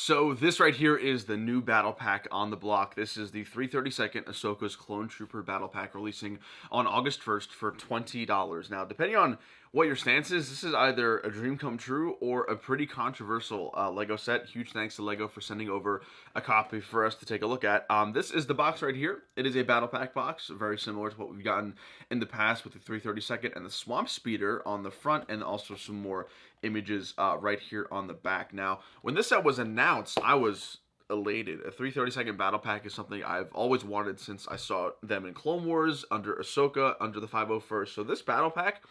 So this right here is the new battle pack on the block. This is the 332nd Ahsoka's Clone Trooper battle pack releasing on August 1st for $20. Now, depending on what your stance is, this is either a dream come true or a pretty controversial Lego set. Huge thanks to Lego for sending over a copy for us to take a look at. This is the box right here. It is a battle pack box, very similar to what we've gotten in the past with the 332nd and the Swamp Speeder on the front, and also some more images right here on the back. Now, when this set was announced, I was elated. A 332nd battle pack is something I've always wanted since I saw them in Clone Wars, under Ahsoka, under the 501st. So this battle pack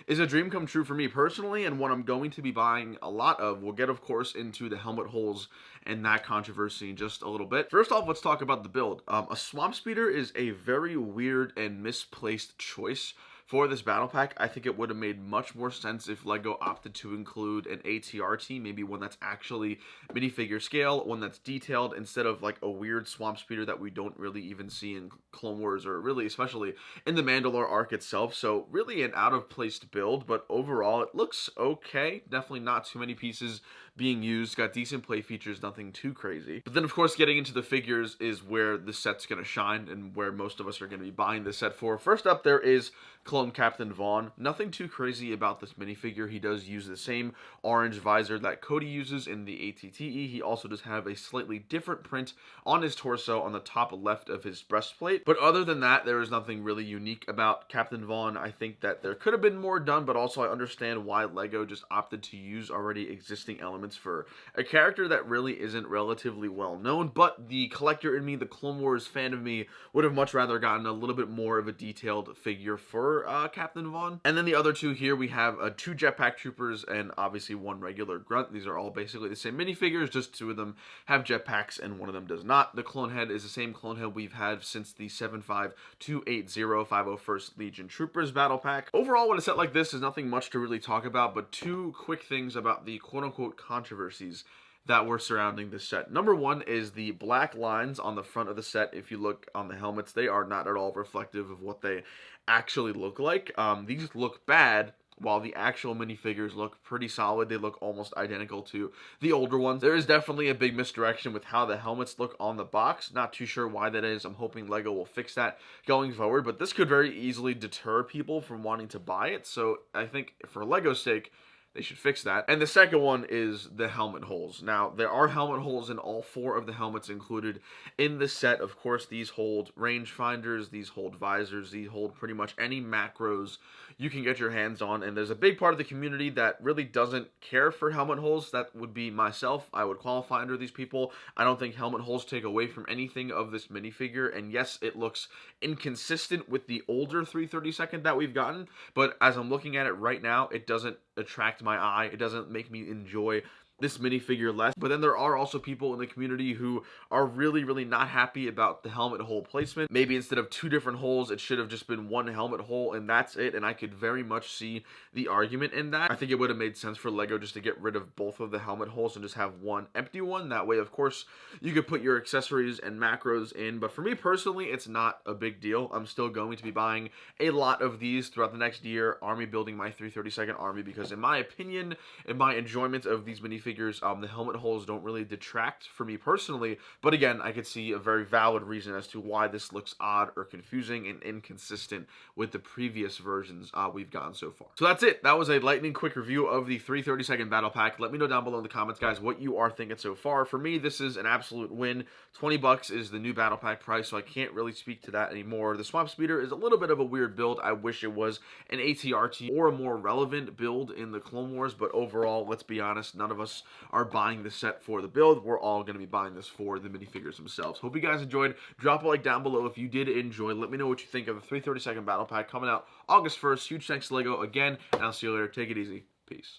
is a dream come true for me personally, and what I'm going to be buying a lot of. We'll get, of course, into the helmet holes and that controversy in just a little bit. First off, let's talk about the build. A Swamp Speeder is a very weird and misplaced choice for this battle pack. I think it would have made much more sense if Lego opted to include an ATRT, maybe one that's actually minifigure scale, one that's detailed, instead of like a weird Swamp Speeder that we don't really even see in Clone Wars, or really especially in the Mandalore arc itself. So really an out of place build, but overall it looks okay. Definitely not too many pieces being used, got decent play features, nothing too crazy. But then of course getting into the figures is where the set's gonna shine and where most of us are gonna be buying this set for. First up, there is Clone Captain Vaughn. Nothing too crazy about this minifigure. He does use the same orange visor that Cody uses in the ATTE. He also does have a slightly different print on his torso on the top left of his breastplate. But other than that, there is nothing really unique about Captain Vaughn. I think that there could have been more done, but also I understand why Lego just opted to use already existing elements for a character that really isn't relatively well known. But the collector in me, the Clone Wars fan of me, would have much rather gotten a little bit more of a detailed figure for Captain Vaughn. And then the other two here, we have two jetpack troopers and obviously one regular grunt. These are all basically the same minifigures, just two of them have jetpacks and one of them does not. The clone head is the same clone head we've had since the 75280 501st Legion Troopers battle pack. Overall, with a set like this, there's nothing much to really talk about, but two quick things about the quote-unquote controversies that were surrounding this set. Number one is the black lines on the front of the set. If you look on the helmets, they are not at all reflective of what they actually look like. These look bad, while the actual minifigures look pretty solid. They look almost identical to the older ones. There is definitely a big misdirection with how the helmets look on the box. Not too sure why that is. I'm hoping Lego will fix that going forward, but this could very easily deter people from wanting to buy it. So I think for Lego's sake, they should fix that. And the second one is the helmet holes. Now, there are helmet holes in all four of the helmets included in the set. Of course, these hold rangefinders, these hold visors, these hold pretty much any macros you can get your hands on. And there's a big part of the community that really doesn't care for helmet holes. That would be myself. I would qualify under these people. I don't think helmet holes take away from anything of this minifigure. And yes, it looks inconsistent with the older 332nd that we've gotten. But as I'm looking at it right now, it doesn't attract my eye. It doesn't make me enjoy this minifigure less. But then there are also people in the community who are really not happy about the helmet hole placement. Maybe instead of two different holes, it should have just been one helmet hole and that's it. And I could very much see the argument in that. I think it would have made sense for Lego just to get rid of both of the helmet holes and just have one empty one. That way, of course, you could put your accessories and macros in. But for me personally, it's not a big deal. I'm still going to be buying a lot of these throughout the next year, army building my 332nd army, because in my opinion, in my enjoyment of these minifigures, the helmet holes don't really detract for me personally, but again, I could see a very valid reason as to why this looks odd or confusing and inconsistent with the previous versions we've gotten so far. So that's it. That was a lightning quick review of the 332nd battle pack. Let me know down below in the comments, guys, what you are thinking so far. For me, this is an absolute win. 20 bucks is the new battle pack price, so I can't really speak to that anymore. The Swamp Speeder is a little bit of a weird build. I wish it was an ATRT or a more relevant build in the Clone Wars, but overall, let's be honest, none of us are buying the set for the build. We're all going to be buying this for the minifigures themselves. Hope you guys enjoyed. Drop a like down below if you did enjoy. Let me know what you think of the 332nd battle pack coming out August 1st. Huge thanks to Lego again, and I'll see you later. Take it easy. Peace.